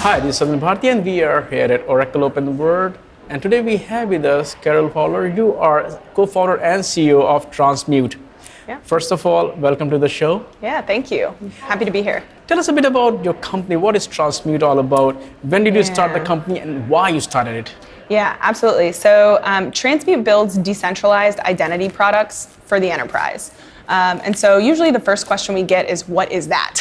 Hi, this is Samir Bharti and we are here at Oracle OpenWorld. And today we have with us Karyl Fowler. You are co-founder and CEO of Transmute. Yeah. First of all, welcome to the show. Yeah, thank you. Happy to be here. Tell us a bit about your company. What is Transmute all about? When did you start the company and why you started it? Yeah, absolutely. So Transmute builds decentralized identity products for the enterprise. And so usually the first question we get is, what is that?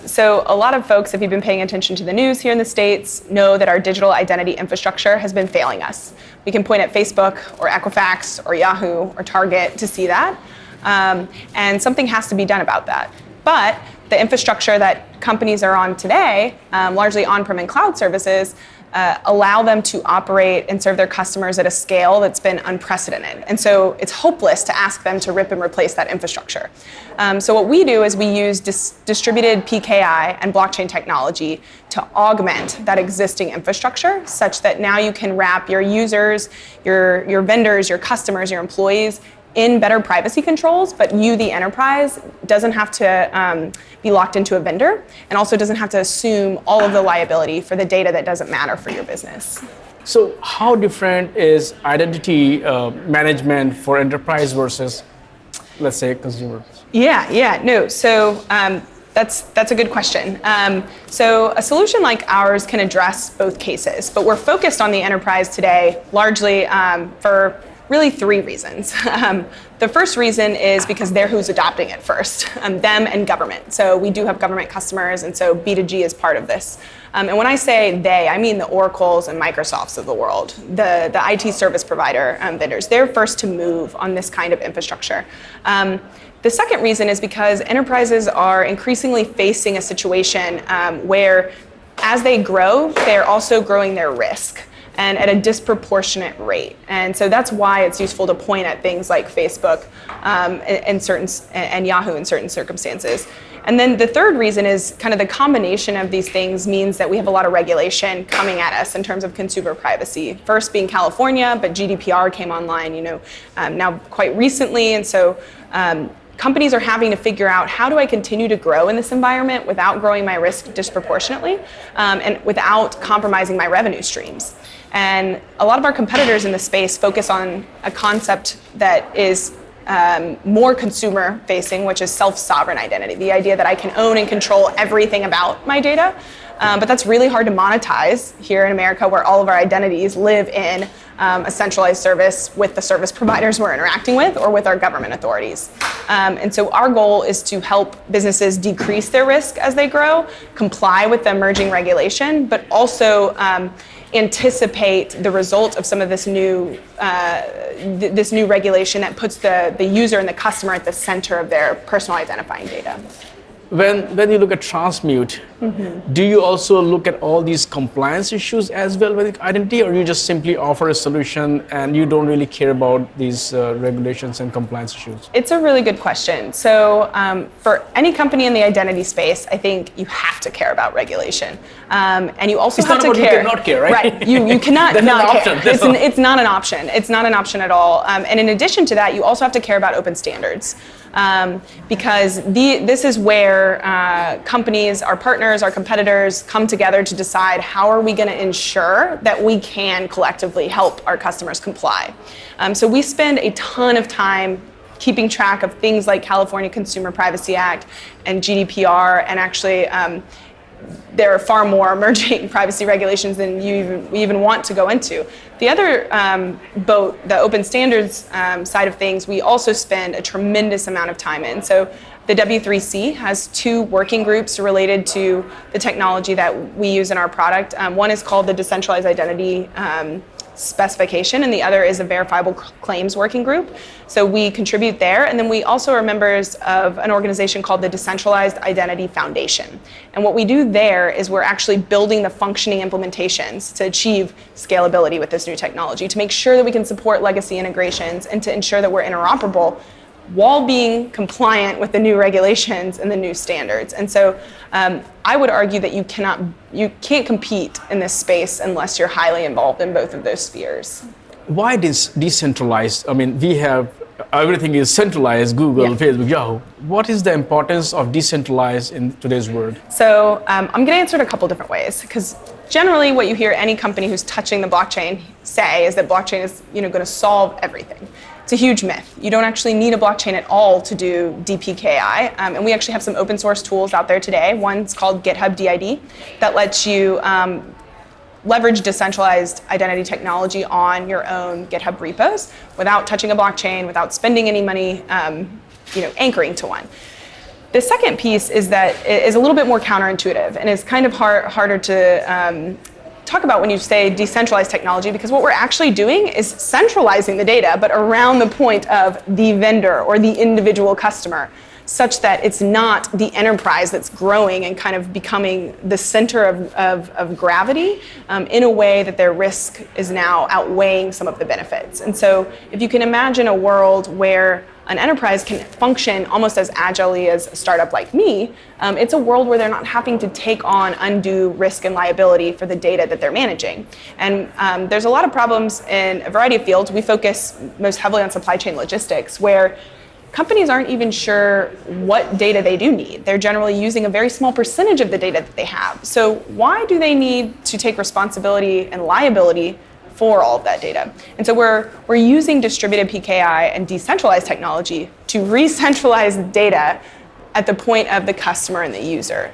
So a lot of folks, if you've been paying attention to the news here in the States, know that our digital identity infrastructure has been failing us. We can point at Facebook or Equifax or Yahoo or Target to see that. And something has to be done about that. But the infrastructure that companies are on today, largely on-prem and cloud services, allow them to operate and serve their customers at a scale that's been unprecedented. And so it's hopeless to ask them to rip and replace that infrastructure. So what we do is we use distributed PKI and blockchain technology to augment that existing infrastructure such that now you can wrap your users, your vendors, your customers, your employees in better privacy controls, but you, the enterprise, doesn't have to be locked into a vendor and also doesn't have to assume all of the liability for the data that doesn't matter for your business. So how different is identity management for enterprise versus, let's say, consumers? No. So that's a good question. So a solution like ours can address both cases, but we're focused on the enterprise today largely for really three reasons. The first reason is because they're who's adopting it first, them and government. So we do have government customers, and so B2G is part of this. And when I say they, I mean the Oracles and Microsofts of the world, the IT service provider vendors. They're first to move on this kind of infrastructure. The second reason is because enterprises are increasingly facing a situation where as they grow, they're also growing their risk, and at a disproportionate rate. And so that's why it's useful to point at things like Facebook and Yahoo in certain circumstances. And then the third reason is kind of the combination of these things means that we have a lot of regulation coming at us in terms of consumer privacy. First being California, but GDPR came online, now quite recently. And so companies are having to figure out, how do I continue to grow in this environment without growing my risk disproportionately and without compromising my revenue streams? And a lot of our competitors in the space focus on a concept that is more consumer facing, which is self-sovereign identity, the idea that I can own and control everything about my data. But that's really hard to monetize here in America, where all of our identities live in a centralized service with the service providers we're interacting with or with our government authorities. And so our goal is to help businesses decrease their risk as they grow, comply with the emerging regulation, but also anticipate the result of some of this new regulation that puts the user and the customer at the center of their personal identifying data. When you look at Transmute, do you also look at all these compliance issues as well with identity, or you just simply offer a solution and you don't really care about these regulations and compliance issues? It's a really good question. So for any company in the identity space, I think you have to care about regulation. And you also have to care. You cannot care, right? Right. You cannot not care. It's not an option. It's not an option at all. And in addition to that, you also have to care about open standards. Because this is where companies, our partners, our competitors come together to decide how are we going to ensure that we can collectively help our customers comply. So we spend a ton of time keeping track of things like California Consumer Privacy Act and GDPR, and actually there are far more emerging privacy regulations than we even want to go into. The other boat, the open standards side of things, we also spend a tremendous amount of time in. So the W3C has two working groups related to the technology that we use in our product. One is called the Decentralized Identity Specification, and the other is a Verifiable Claims Working Group. So we contribute there, and then we also are members of an organization called the Decentralized Identity Foundation. And what we do there is we're actually building the functioning implementations to achieve scalability with this new technology, to make sure that we can support legacy integrations and to ensure that we're interoperable while being compliant with the new regulations and the new standards. And so I would argue that you can't compete in this space unless you're highly involved in both of those spheres. Why this decentralized? I mean, we have everything is centralized, Google, Yeah. Facebook, Yahoo. What is the importance of decentralized in today's world? So I'm going to answer it a couple different ways, because generally what you hear any company who's touching the blockchain say is that blockchain is going to solve everything. It's a huge myth. You don't actually need a blockchain at all to do DPKI, and we actually have some open source tools out there today. One's called GitHub DID that lets you leverage decentralized identity technology on your own GitHub repos without touching a blockchain, without spending any money, anchoring to one. The second piece is that it is a little bit more counterintuitive and is kind of harder to talk about when you say decentralized technology, because what we're actually doing is centralizing the data, but around the point of the vendor or the individual customer, such that it's not the enterprise that's growing and kind of becoming the center of gravity in a way that their risk is now outweighing some of the benefits. And so if you can imagine a world where an enterprise can function almost as agilely as a startup like me, it's a world where they're not having to take on undue risk and liability for the data that they're managing. And there's a lot of problems in a variety of fields. We focus most heavily on supply chain logistics, where companies aren't even sure what data they do need. They're generally using a very small percentage of the data that they have. So why do they need to take responsibility and liability for all of that data? And so we're using distributed PKI and decentralized technology to re-centralize data at the point of the customer and the user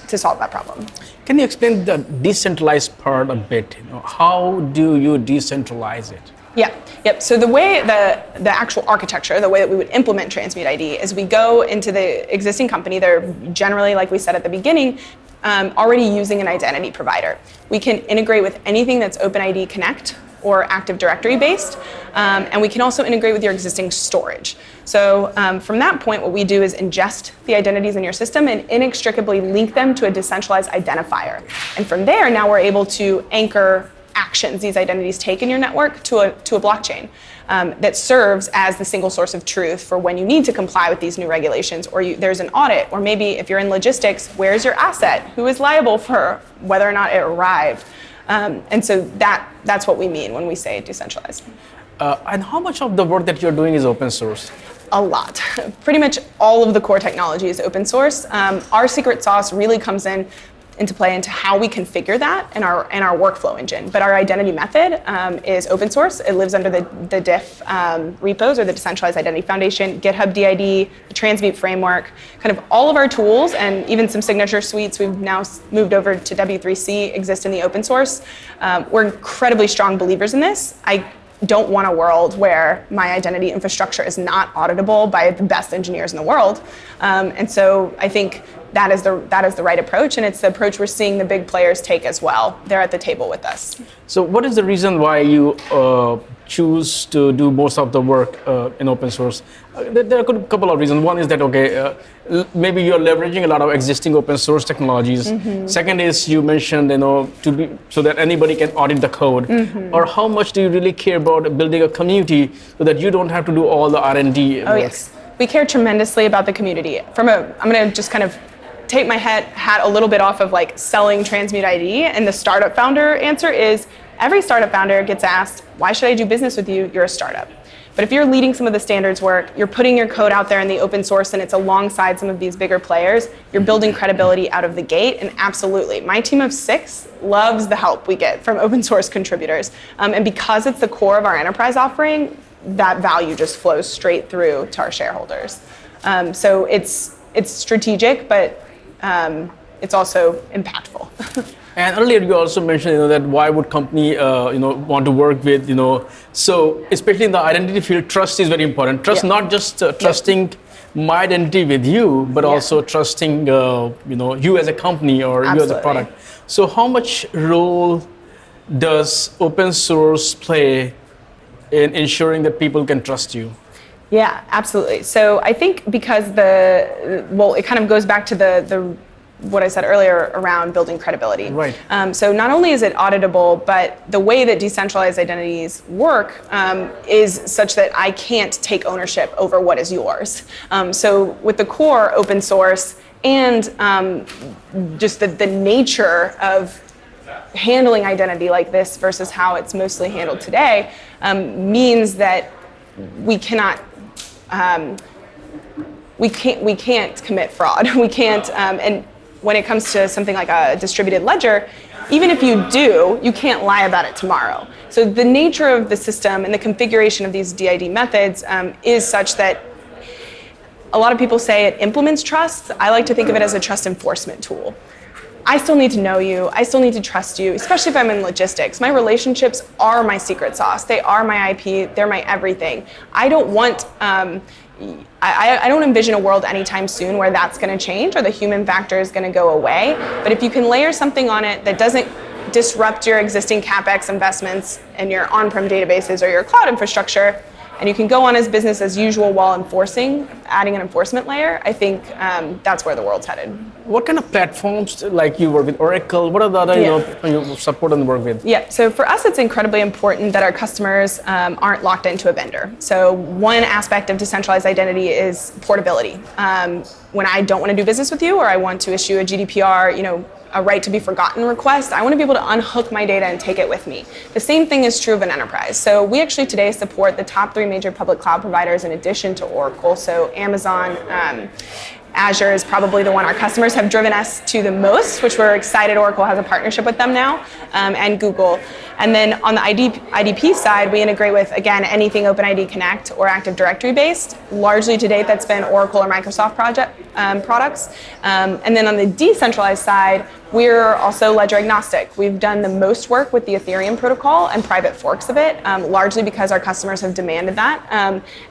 to solve that problem. Can you explain the decentralized part a bit? How do you decentralize it? Yep. So the way the actual architecture, the way that we would implement Transmute ID is we go into the existing company. They're generally, like we said at the beginning, already using an identity provider. We can integrate with anything that's OpenID Connect or Active Directory based, and we can also integrate with your existing storage. So from that point, what we do is ingest the identities in your system and inextricably link them to a decentralized identifier. And from there, now we're able to anchor actions these identities take in your network to a blockchain that serves as the single source of truth for when you need to comply with these new regulations, or there's an audit, or maybe if you're in logistics, where's your asset? Who is liable for whether or not it arrived? And so that's what we mean when we say decentralized. And how much of the work that you're doing is open source? A lot. Pretty much all of the core technology is open source. Our secret sauce really comes into play into how we configure that in our workflow engine. But our identity method is open source. It lives under the diff repos, or the Decentralized Identity Foundation, GitHub DID, the Transmute framework, kind of all of our tools, and even some signature suites we've now moved over to W3C exist in the open source. We're incredibly strong believers in this. I don't want a world where my identity infrastructure is not auditable by the best engineers in the world. And so I think that is the right approach, and it's the approach we're seeing the big players take as well. They're at the table with us. So what is the reason why you choose to do most of the work in open source? There are a couple of reasons. One is that, maybe you're leveraging a lot of existing open source technologies. Mm-hmm. Second is you mentioned, so that anybody can audit the code. Mm-hmm. Or how much do you really care about building a community so that you don't have to do all the R&D work? Oh, yes. We care tremendously about the community. I'm going to just kind of take my hat a little bit off of like selling Transmute ID, and the startup founder answer is every startup founder gets asked, why should I do business with you? You're a startup. But if you're leading some of the standards work, you're putting your code out there in the open source and it's alongside some of these bigger players, you're building credibility out of the gate. And absolutely, my team of 6 loves the help we get from open source contributors. And because it's the core of our enterprise offering, that value just flows straight through to our shareholders. So it's strategic, but it's also impactful. And earlier you also mentioned that why would company want to work with, so especially in the identity field, trust is very important. Trust, not just trusting my identity with you, but also trusting you as a company or you as a product. So how much role does open source play in ensuring that people can trust you? Yeah, absolutely. So I think because it kind of goes back to the what I said earlier around building credibility. Right. So not only is it auditable, but the way that decentralized identities work is such that I can't take ownership over what is yours. So with the core open source and just the nature of handling identity like this versus how it's mostly handled today means that we cannot we can't commit fraud. We can't, and when it comes to something like a distributed ledger, even if you do, you can't lie about it tomorrow. So the nature of the system and the configuration of these DID methods is such that a lot of people say it implements trust. I like to think of it as a trust enforcement tool. I still need to know you. I still need to trust you, especially if I'm in logistics. My relationships are my secret sauce. They are my IP. They're my everything. I don't want, I don't envision a world anytime soon where that's going to change or the human factor is going to go away. But if you can layer something on it that doesn't disrupt your existing CapEx investments and your on-prem databases or your cloud infrastructure, and you can go on as business as usual while adding an enforcement layer, I think that's where the world's headed. What kind of platforms, like you work with Oracle, what are the other you support and work with? Yeah, so for us it's incredibly important that our customers aren't locked into a vendor. So one aspect of decentralized identity is portability. When I don't want to do business with you or I want to issue a GDPR, a right to be forgotten request, I want to be able to unhook my data and take it with me. The same thing is true of an enterprise. So we actually today support the top 3 major public cloud providers in addition to Oracle. So Amazon, Azure is probably the one our customers have driven us to the most, which we're excited Oracle has a partnership with them now, and Google. And then on the IDP side, we integrate with, again, anything OpenID Connect or Active Directory based. Largely to date, that's been Oracle or Microsoft products. And then on the decentralized side, we're also ledger agnostic. We've done the most work with the Ethereum protocol and private forks of it, largely because our customers have demanded that.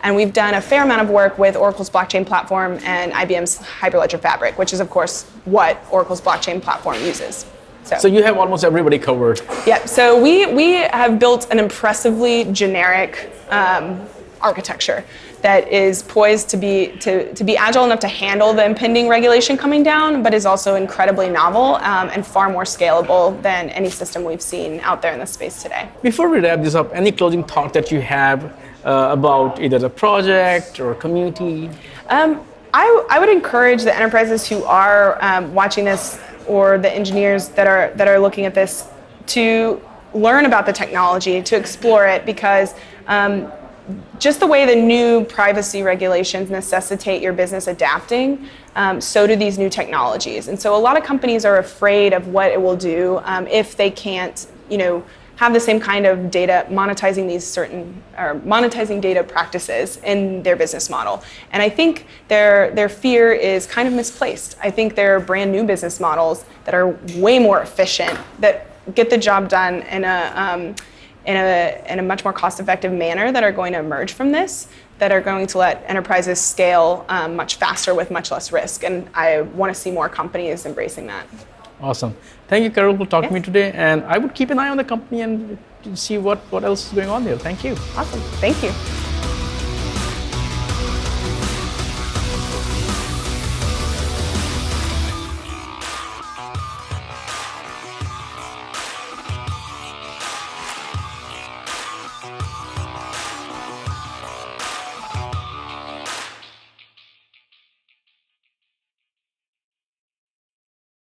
And we've done a fair amount of work with Oracle's blockchain platform and IBM's Hyperledger Fabric, which is, of course, what Oracle's blockchain platform uses. So you have almost everybody covered. Yeah, so we have built an impressively generic architecture that is poised to be agile enough to handle the impending regulation coming down, but is also incredibly novel and far more scalable than any system we've seen out there in the space today. Before we wrap this up, any closing thought that you have about either the project or community? I would encourage the enterprises who are watching this or the engineers that are looking at this to learn about the technology, to explore it, because just the way the new privacy regulations necessitate your business adapting, so do these new technologies. And so a lot of companies are afraid of what it will do if they can't, have the same kind of data, monetizing data practices in their business model. And I think their fear is kind of misplaced. I think there are brand new business models that are way more efficient, that get the job done in a much more cost-effective manner, that are going to emerge from this, that are going to let enterprises scale much faster with much less risk. And I want to see more companies embracing that. Awesome. Thank you, Karyl, for talking to me today. And I would keep an eye on the company and see what else is going on there. Thank you. Awesome. Thank you.